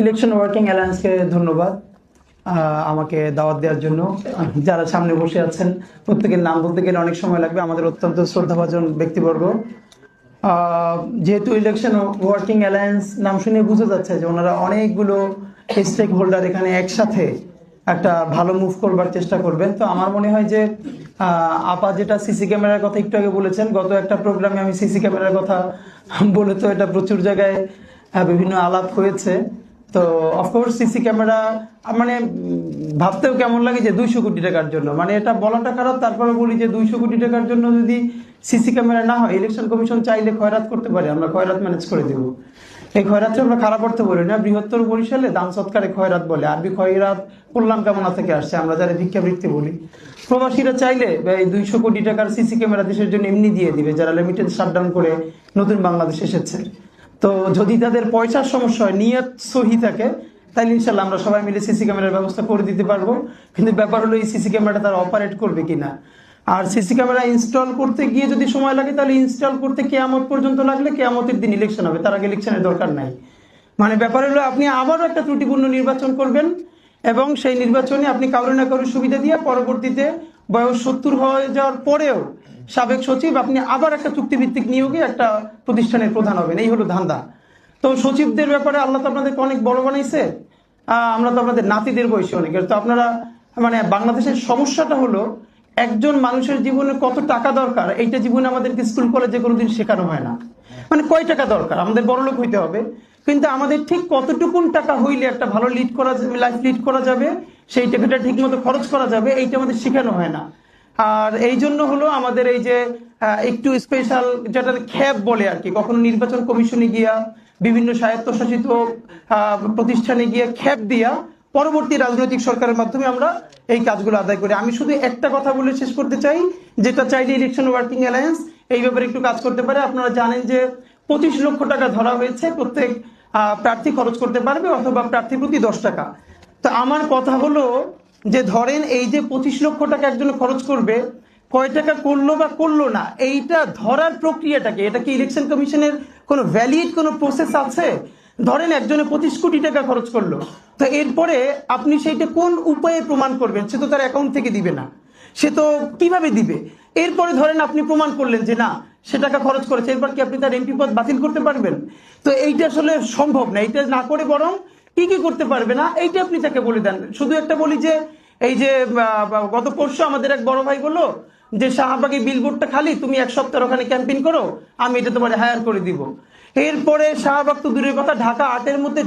Election working অ্যালায়েন্সকে ধন্যবাদ আমাকে দাওয়াত দেওয়ার জন্য। যারা সামনে বসে আছেন প্রত্যেকের নাম বলতে গেলে অনেক সময় লাগবে, আমাদের অত্যন্ত শ্রদ্ধাভাজন ব্যক্তিবর্গ। যেহেতু ইলেকশন ওয়ার্কিং অ্যালায়েন্স নাম শুনে বোঝা যাচ্ছে যে ওনারা অনেকগুলো স্টেক হোল্ডার এখানে একসাথে একটা ভালো মুভ করবার চেষ্টা করবেন। তো আমার মনে হয় যে আপা যেটা সিসি ক্যামেরার কথা একটু আগে বলেছেন, গত একটা প্রোগ্রামে আমি সিসি ক্যামেরার কথা বলে তো এটা প্রচুর জায়গায় বিভিন্ন আলাপ হয়েছে। তো অফকোর্স সিসি ক্যামেরা মানে ভাবতেও কেমন লাগে যে 200 কোটি টাকার জন্য, মানে এটা বলাটা খারাপ, তারপরে বলি যে 200 কোটি টাকার জন্য যদি সিসি ক্যামেরা না হয়, ইলেকশন কমিশন চাইলে খয়রাত করতে পারে, আমরা খয়রাত ম্যানেজ করে দেব। এই খয়রাতটা আমরা খারাপ অর্থে বলি না, বৃহত্তর বরিশালে দান সৎকারে খয়রাত বলে। আরবি খয়রাত কল্যাণ কামনা থেকে আসছে, আমরা যারা ভিক্ষাবৃত্তি বলি। প্রবাসীরা চাইলে এই 200 কোটি টাকার সিসি ক্যামেরা দেশের জন্য এমনি দিয়ে দিবে, যারা লিমিটেড শাটডাউন করে নতুন বাংলাদেশ এসেছে। তো যদি তাদের পয়সার সমস্যা হয়, নিয়ত সহি থাকে, তাহলে ইনশাল্লাহ আমরা সবাই মিলে সিসি ক্যামেরার ব্যবস্থা করে দিতে পারবো। কিন্তু ব্যাপার হলো এই সিসি ক্যামেরাটা তারা অপারেট করবে কিনা। আর সিসি ক্যামেরা ইনস্টল করতে গিয়ে যদি সময় লাগে, তাহলে ইনস্টল করতে কেয়ামত পর্যন্ত লাগলে কেয়ামতের দিন ইলেকশন হবে, তার আগে ইলেকশনের দরকার নাই। মানে ব্যাপার হলো আপনি আবারও একটা ত্রুটিপূর্ণ নির্বাচন করবেন এবং সেই নির্বাচনে আপনি কারো না কারো সুবিধা দিয়ে পরবর্তীতে বয়স 70 হয়ে যাওয়ার পরেও সাবেক সচিব আপনি আবার একটা চুক্তিভিত্তিক নিয়োগে একটা প্রতিষ্ঠানের প্রধান হবেন, এই হলো ধান্দা। তো সচিবদের ব্যাপারে আল্লাহ তো আপনাদেরকে অনেক বড় বানাইছে, আমরা তো আপনাদের নাতিদের বয়সী অনেকের। তো আপনারা মানে বাংলাদেশের সমস্যাটা হলো একজন মানুষের জীবনে কত টাকা দরকার, এইটা জীবনে আমাদেরকে স্কুল কলেজে কোনোদিন শেখানো হয় না। মানে কয় টাকা দরকার, আমাদের বড়লোক হইতে হবে, কিন্তু আমাদের ঠিক কতটুকুন টাকা হইলে একটা ভালো লাইফ লিড করা যাবে, সেই টাকাটা ঠিক মতো খরচ করা যাবে, এইটা আমাদের শেখানো হয় না। আর এই জন্য হলো আমাদের এই যে একটু স্পেশাল যেটা খ্যাপ বলে আর কি, কখনো নির্বাচন কমিশনে গিয়া বিভিন্ন স্বায়ত্তশাসিত প্রতিষ্ঠানে গিয়ে খ্যাপ দিয়া পরবর্তী রাজনৈতিক সরকারের মাধ্যমে আমরা এই কাজগুলো আদায় করি। আমি শুধু একটা কথা বলে শেষ করতে চাই, যেটা চাইলে ইলেকশন ওয়ার্কিং অ্যালায়েন্স এই ব্যাপারে একটু কাজ করতে পারে। আপনারা জানেন যে 25 লক্ষ টাকা ধরা হয়েছে, প্রত্যেক প্রার্থী খরচ করতে পারবে অথবা প্রার্থী প্রতি 10 টাকা। তো আমার কথা হলো যে ধরেন এই যে 25 লক্ষ টাকা একজন খরচ করবে, কয় টাকা করলো বা করলো না, এইটা ধরার প্রক্রিয়াটাকে, এটা কি ইলেকশন কমিশনের কোনো ভ্যালিড কোনো প্রসেস আছে? ধরেন একজনে 25 কোটি টাকা খরচ করলো, তো এরপরে আপনি সেইটা কোন উপায়ে প্রমাণ করবেন? সে তো তার অ্যাকাউন্ট থেকে দিবে না, সে তো কিভাবে দিবে? এরপরে ধরেন আপনি প্রমাণ করলেন যে না, সে টাকা খরচ করেছে, এরপর কি আপনি তার এমপি পদ বাতিল করতে পারবেন? তো এইটা আসলে সম্ভব না। এইটা না করে বরং কি কি করতে পারবে না এইটা আপনি তাকে বলে দেন। শুধু একটা বলি যে এই যে গত পরশু আমাদের এক বড় ভাই বললো যে শাহবাগে বিলবোর্ডটা খালি, তুমি 1 সপ্তাহ ওখানে ক্যাম্পেইন করো, আমি এটা তোমার হায়ার করে দিব। এরপরে শাহবাগ তো দূরের কথা, ঢাকা 8-এর মধ্যে